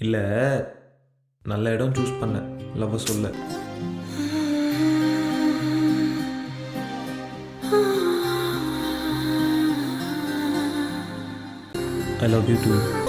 இல்லை, நல்ல இடம் சூஸ் பண்ணேன் லவ் சொல்ல. I love you two.